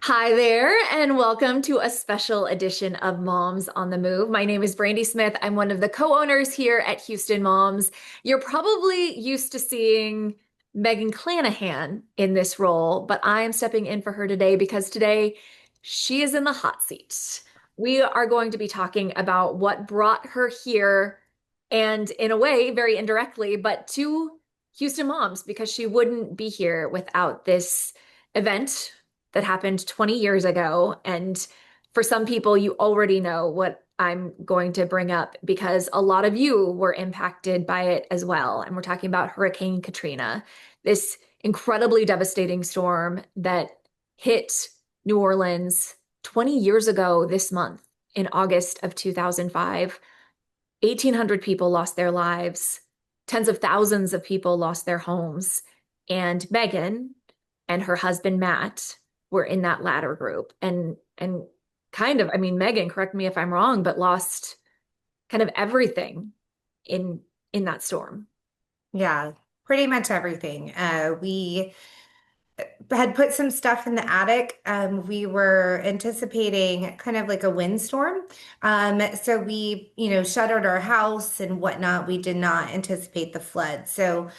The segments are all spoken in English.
Hi there, and welcome to a special edition of Moms on the Move. My name is Brandi Smith. I'm one of the co-owners here at Houston Moms. You're probably used to seeing Meagan Clanahan in this role, but I am stepping in for her today because today she is in the hot seat. We are going to be talking about what brought her here, and in a way, very indirectly, but to Houston Moms, because she wouldn't be here without this event that happened 20 years ago. And for some people, you already know what I'm going to bring up because a lot of you were impacted by it as well. And we're talking about Hurricane Katrina, this incredibly devastating storm that hit New Orleans 20 years ago this month in August of 2005. 1,800 people lost their lives, tens of thousands of people lost their homes. And Meagan and her husband Matt were in that latter group. And kind of, I mean, Meagan, correct me if I'm wrong, but lost kind of everything in that storm. Yeah, pretty much everything. We had put some stuff in the attic. We were anticipating kind of like a windstorm. So we shuttered our house and whatnot. We did not anticipate the flood. So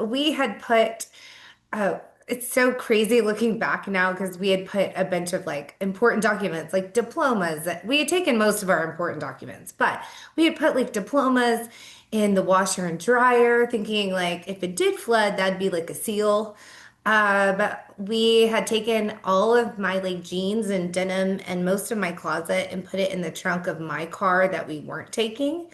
we had put, it's so crazy looking back now because we had put a bunch of like important documents, like diplomas. We had taken most of our important documents, but we had put like diplomas in the washer and dryer, thinking like if it did flood, that'd be like a seal. But we had taken all of my like jeans and denim and most of my closet and put it in the trunk of my car that we weren't taking,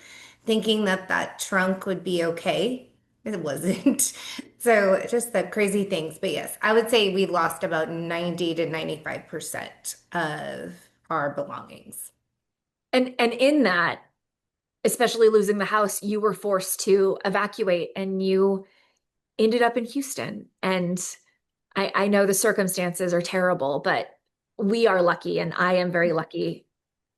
thinking that that trunk would be okay. It wasn't. So just the crazy things. But yes, I would say we lost about 90 to 95% of our belongings. And in that, especially losing the house, you were forced to evacuate and you ended up in Houston. And I know the circumstances are terrible, but we are lucky, and I am very lucky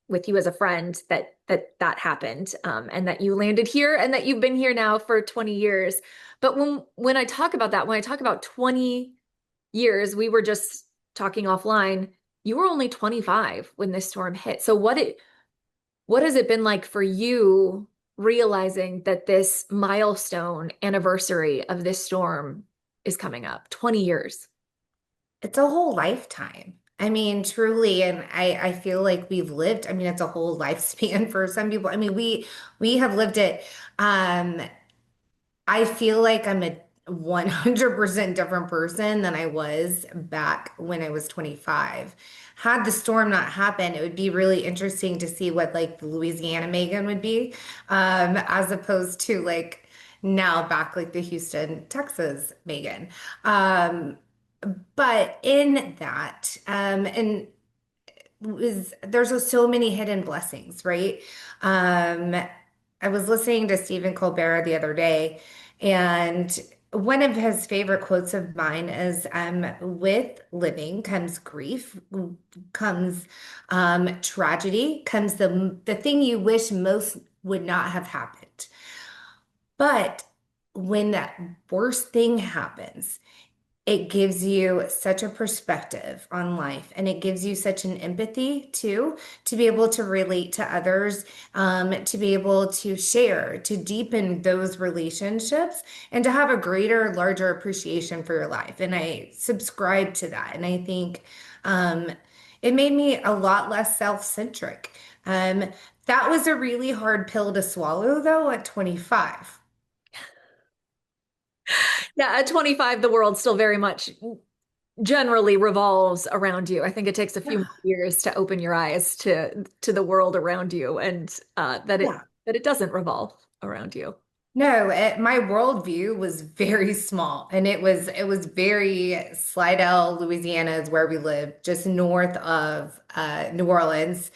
with you as a friend that happened, and that you landed here and that you've been here now for 20 years. But when I talk about that, when I talk about 20 years, we were just talking offline. You were only 25 when this storm hit. So what has it been like for you realizing that this milestone anniversary of this storm is coming up? 20 years. It's a whole lifetime. I mean, truly, and I feel like we've lived, I mean, it's a whole lifespan for some people. I mean, we have lived it. Um, I feel like I'm a 100% different person than I was back when I was 25. Had the storm not happened, it would be really interesting to see what like the Louisiana Megan would be, as opposed to like now back like the Houston, Texas Megan. Um, but in that, and was there's just so many hidden blessings, right? Um, I was listening to Stephen Colbert the other day, and one of his favorite quotes of mine is, with living comes grief, comes tragedy, comes the thing you wish most would not have happened. But when that worst thing happens, it gives you such a perspective on life and it gives you such an empathy too, to be able to relate to others, to be able to share, to deepen those relationships and to have a greater, larger appreciation for your life. And I subscribe to that. And I think it made me a lot less self-centric. That was a really hard pill to swallow though at 25. Yeah, at 25, the world still very much generally revolves around you. I think it takes a few more years to open your eyes to the world around you and Yeah. that it doesn't revolve around you. No, my worldview was very small, and it was very Slidell, Louisiana is where we live, just north of New Orleans.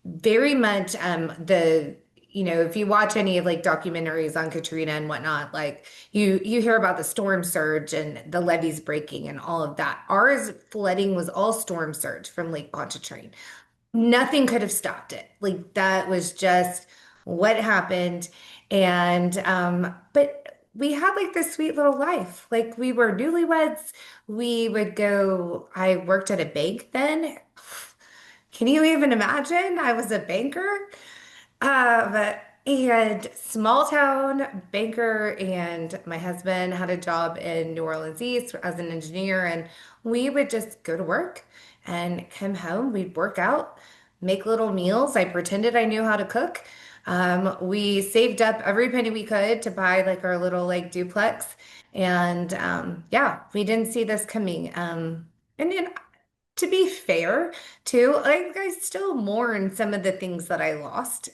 Very much the if you watch any of like documentaries on Katrina and whatnot, like you hear about the storm surge and the levees breaking and all of that. Ours flooding was all storm surge from Lake Pontchartrain. Nothing could have stopped it. Like that was just what happened. And but we had like this sweet little life. Like we were newlyweds. We would go, I worked at a bank then. Can you even imagine? I was a banker. Um, and small town banker, and my husband had a job in New Orleans East as an engineer, and we would just go to work and come home. We'd work out, make little meals. I pretended I knew how to cook. We saved up every penny we could to buy like our little like duplex, and yeah, we didn't see this coming. And then to be fair, too, like I still mourn some of the things that I lost.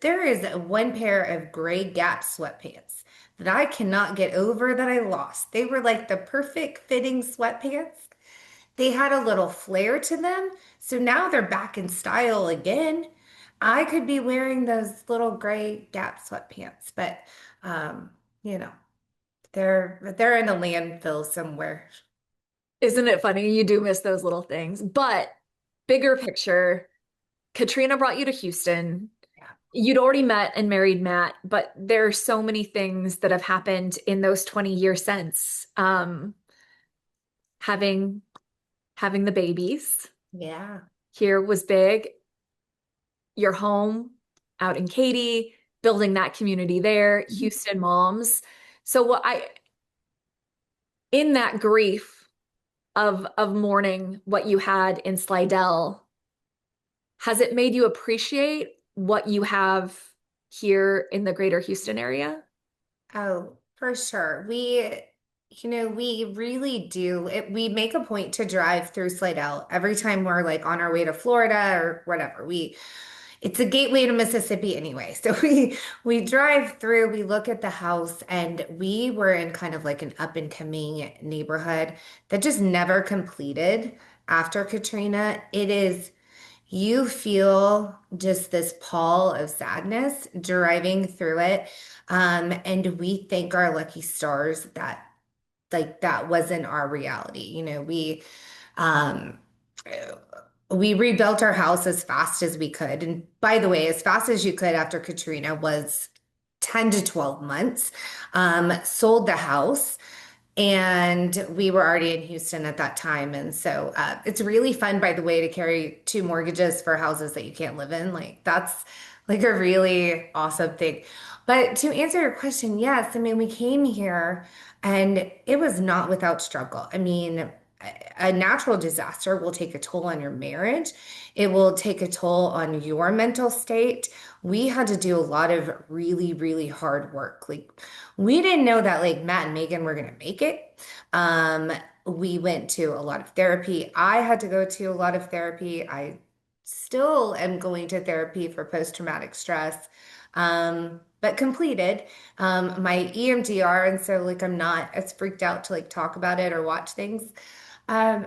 There is one pair of gray Gap sweatpants that I cannot get over that I lost. They were like the perfect fitting sweatpants. They had a little flare to them, so now they're back in style again. I could be wearing those little gray Gap sweatpants, but um, you know, they're in a landfill somewhere. Isn't it funny? You do miss those little things. But bigger picture, Katrina brought you to Houston. Yeah. You'd already met and married Matt, but there are so many things that have happened in those 20 years since. Having having the babies Yeah. here was big. Your home out in Katy, building that community there, Houston moms. So what I in that grief of mourning what you had in Slidell, has it made you appreciate what you have here in the greater Houston area? Oh, for sure. We really do. We make a point to drive through Slidell every time we're like on our way to Florida or whatever. It's a gateway to Mississippi anyway. So we drive through, we look at the house, and we were in kind of like an up and coming neighborhood that just never completed after Katrina. You feel just this pall of sadness driving through it. And we thank our lucky stars that like that wasn't our reality. Um we rebuilt our house as fast as we could. And by the way, as fast as you could after Katrina was 10 to 12 months. Sold the house, and we were already in Houston at that time. And so it's really fun, by the way, to carry two mortgages for houses that you can't live in. Like that's like a really awesome thing. But to answer your question, yes, I mean, we came here and it was not without struggle. I mean, a natural disaster will take a toll on your marriage. It will take a toll on your mental state. We had to do a lot of really, really hard work. Like we didn't know that like Matt and Megan were gonna make it. Um, we went to a lot of therapy. I had to go to a lot of therapy. I still am going to therapy for post-traumatic stress. But completed my EMDR, and so like I'm not as freaked out to like talk about it or watch things. Um,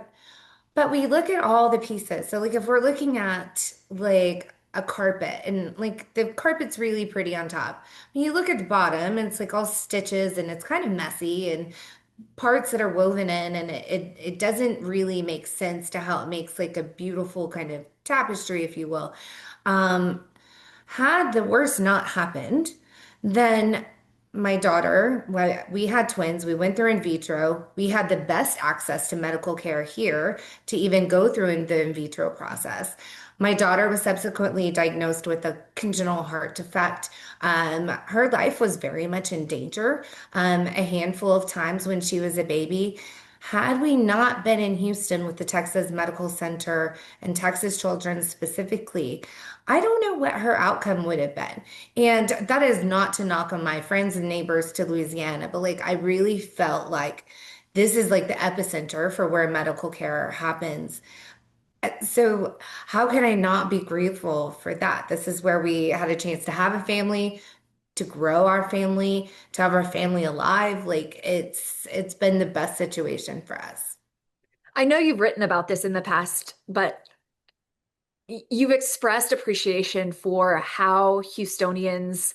but we look at all the pieces. So like if we're looking at like a carpet and like the carpet's really pretty on top. When you look at the bottom and it's like all stitches and it's kind of messy and parts that are woven in, and it doesn't really make sense to how it makes like a beautiful kind of tapestry, if you will. Um, had the worst not happened, then my daughter, well, we had twins, we went through in vitro. We had the best access to medical care here to even go through in the in vitro process. My daughter was subsequently diagnosed with a congenital heart defect. Her life was very much in danger a handful of times when she was a baby. Had we not been in Houston with the Texas Medical Center and Texas Children specifically, I don't know what her outcome would have been. And that is not to knock on my friends and neighbors to Louisiana, but like I really felt like this is like the epicenter for where medical care happens. So how can I not be grateful for that? This is where we had a chance to have a family, to grow our family, to have our family alive. Like it's been the best situation for us. I know you've written about this in the past, but you've expressed appreciation for how Houstonians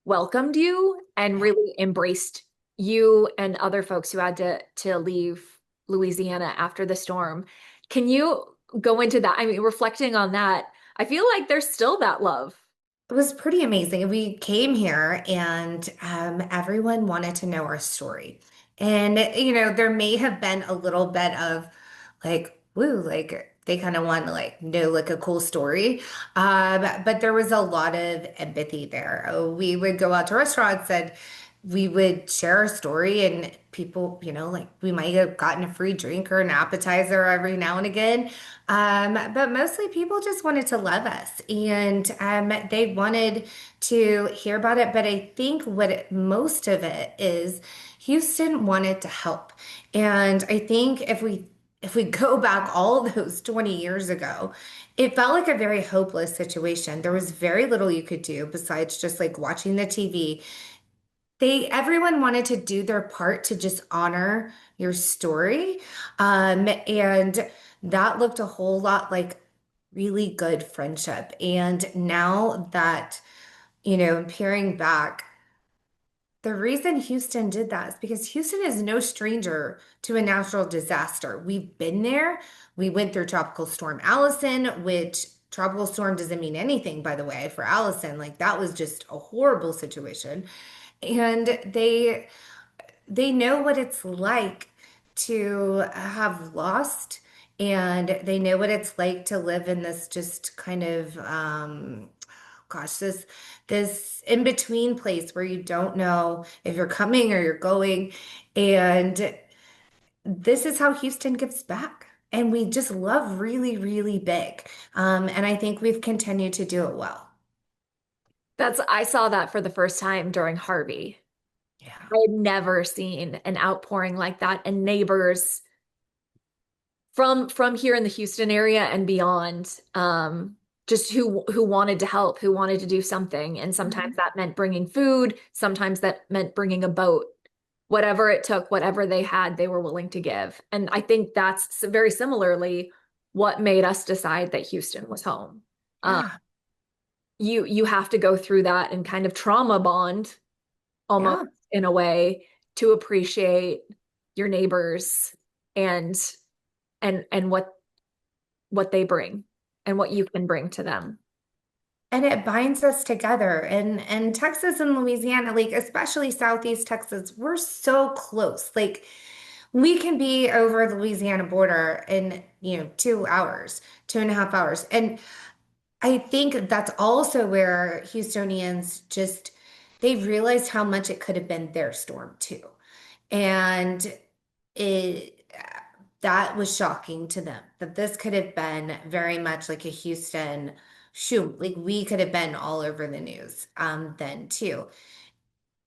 welcomed you and really embraced you and other folks who had to leave Louisiana after the storm. Can you go into that? I mean, reflecting on that, I feel like there's still that love. It was pretty amazing. We came here and everyone wanted to know our story. And, there may have been a little bit of like, woo, like they kind of want to like know like a cool story. But there was a lot of empathy there. We would go out to restaurants and we would share our story and people, like we might have gotten a free drink or an appetizer every now and again. But mostly people just wanted to love us and they wanted to hear about it. But I think most of it is Houston wanted to help. And I think if we go back all those 20 years ago, it felt like a very hopeless situation. There was very little you could do besides just like watching the TV. Everyone wanted to do their part to just honor your story. And that looked a whole lot like really good friendship. And now that, peering back, the reason Houston did that is because Houston is no stranger to a natural disaster. We've been there. We went through Tropical Storm Allison, which tropical storm doesn't mean anything, by the way, for Allison. Like that was just a horrible situation. And they know what it's like to have lost, and they know what it's like to live in this just kind of gosh, this in between place where you don't know if you're coming or you're going. And this is how Houston gives back. And we just love really, really big. And I think we've continued to do it well. I saw that for the first time during Harvey. Yeah. I had never seen an outpouring like that, and neighbors from here in the Houston area and beyond, just who wanted to help, who wanted to do something. And sometimes Mhm. that meant bringing food, sometimes that meant bringing a boat. Whatever it took, whatever they had, they were willing to give. And I think that's very similarly what made us decide that Houston was home. Um, Yeah. you have to go through that and kind of trauma bond almost Yeah. in a way to appreciate your neighbors and and what they bring and what you can bring to them. And it binds us together. And Texas and Louisiana, like especially Southeast Texas, we're so close. Like we can be over the Louisiana border in, 2 hours, 2.5 hours. And I think that's also where Houstonians just they realized how much it could have been their storm too. And it that was shocking to them that this could have been very much like a Houston shoot. Like we could have been all over the news then too.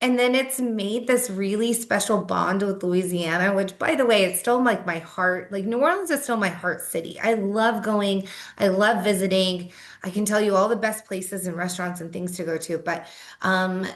And then it's made this really special bond with Louisiana, which, by the way, it's still like my heart. Like New Orleans is still my heart city. I love going, I love visiting. I can tell you all the best places and restaurants and things to go to, but um,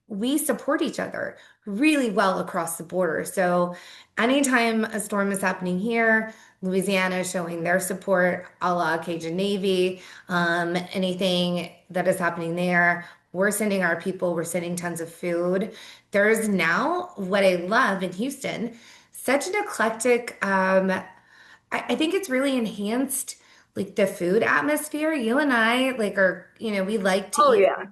we support each other really well across the border. So anytime a storm is happening here, Louisiana is showing their support, a la Cajun Navy, anything that is happening there. We're sending our people, we're sending tons of food. There's now what I love in Houston, such an eclectic, I think it's really enhanced like the food atmosphere. You and I like are, we like to Oh eat. yeah.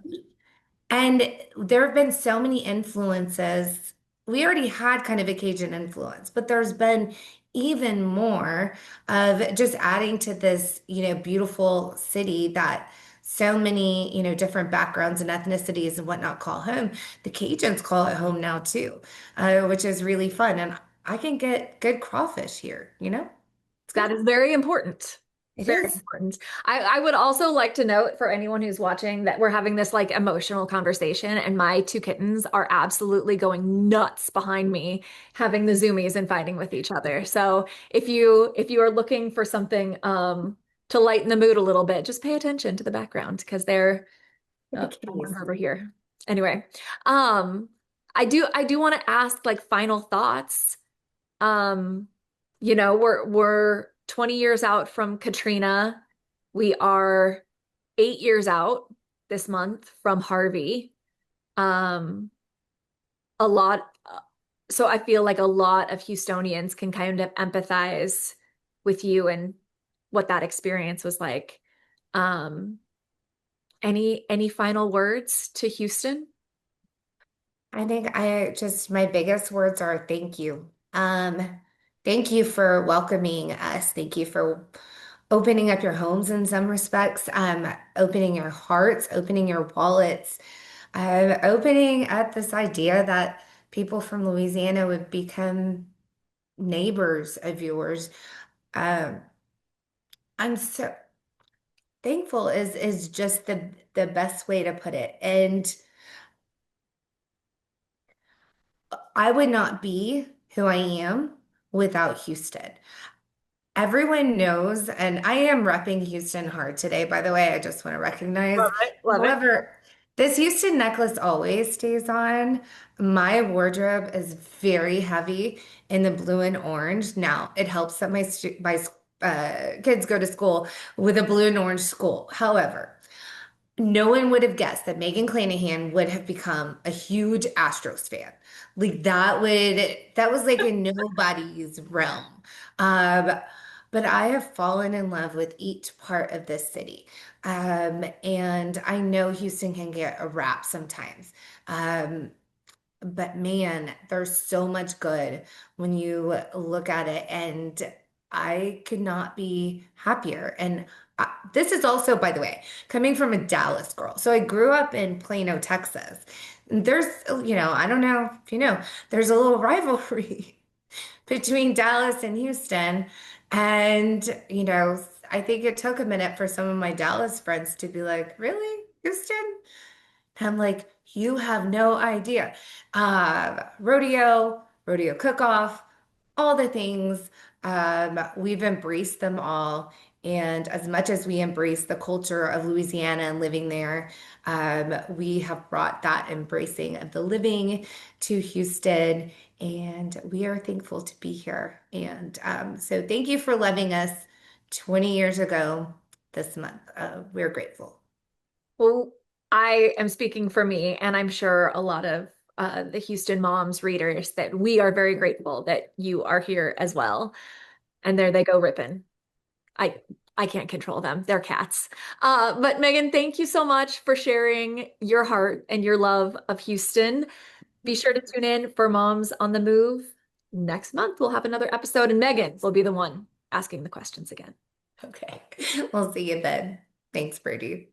And there have been so many influences. We already had kind of a Cajun influence, but there's been even more of just adding to this, beautiful city that so many, different backgrounds and ethnicities and whatnot call home. The Cajuns call it home now too, which is really fun. And I can get good crawfish here. It's That good. is very important. It Very is. important. I would also like to note for anyone who's watching that we're having this like emotional conversation, and my two kittens are absolutely going nuts behind me, having the zoomies and fighting with each other. So if you are looking for something to lighten the mood a little bit, just pay attention to the background because they're The someone's kitties. over here. Anyway, um, I do want to ask like final thoughts. Um, we're 20 years out from Katrina. We are 8 years out this month from Harvey. Um, a lot, so I feel like a lot of Houstonians can kind of empathize with you and what that experience was like. Um, Any final words to Houston? I think my biggest words are thank you. Thank you for welcoming us. Thank you for opening up your homes in some respects, opening your hearts, opening your wallets, opening up this idea that people from Louisiana would become neighbors of yours. Um, I'm so thankful is just the best way to put it. And I would not be who I am without Houston. Everyone knows, and I am repping Houston hard today, by the way. I just want to recognize. Love it. Love it. However, this Houston necklace always stays on. My wardrobe is very heavy in the blue and orange. Now, it helps that my kids go to school with a blue and orange school. However, no one would have guessed that Meagan Clanahan would have become a huge Astros fan. Like that was like in nobody's realm. Um, but I have fallen in love with each part of this city. And I know Houston can get a rap sometimes. Um, but man, there's so much good when you look at it, and I could not be happier. And this is also, by the way, coming from a Dallas girl. So I grew up in Plano, Texas. There's, I don't know if you know, there's a little rivalry between Dallas and Houston. And, I think it took a minute for some of my Dallas friends to be like, really, Houston? And I'm like, you have no idea. Rodeo cook-off, all the things. We've embraced them all. And as much as we embrace the culture of Louisiana and living there, we have brought that embracing of the living to Houston. And we are thankful to be here. And so thank you for loving us 20 years ago this month. We're grateful. Well, I am speaking for me, and I'm sure a lot of the Houston Moms readers that we are very grateful that you are here as well. And there they go ripping. I I can't control them. They're cats. But Megan, thank you so much for sharing your heart and your love of Houston. Be sure to tune in for Moms on the Move. Next month, we'll have another episode, and Megan will be the one asking the questions again. Okay. We'll see you then. Thanks, Brady.